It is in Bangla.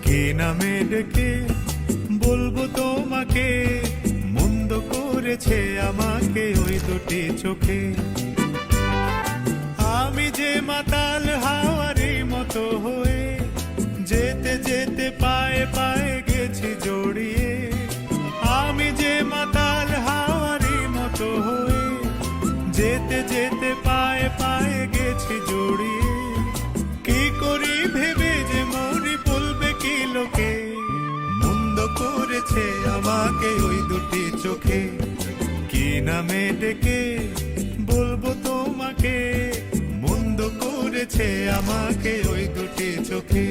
কি নামে ডেকে বলবো তোমাকে, মন্দ করেছে আমাকে ওই দুটি চোখে। আমি যে মাতাল হাওয়ারি মতো হয়ে যেতে যেতে পায়ে পায়ে গেছি জড়িয়ে। আমি যে মাতাল হাওয়ারি মতো হয়ে যেতে যেতে পায়ে পায়ে গেছি জড়িয়ে। কি করি ভেবে যে মরি বলবে কি লোকে, মন্দ করেছে আমাকে ওই দুটি চোখে। কি নামে ডেকে বলবো তোমাকে, মন্দ করেছে আমাকে ওই দুটি চোখে।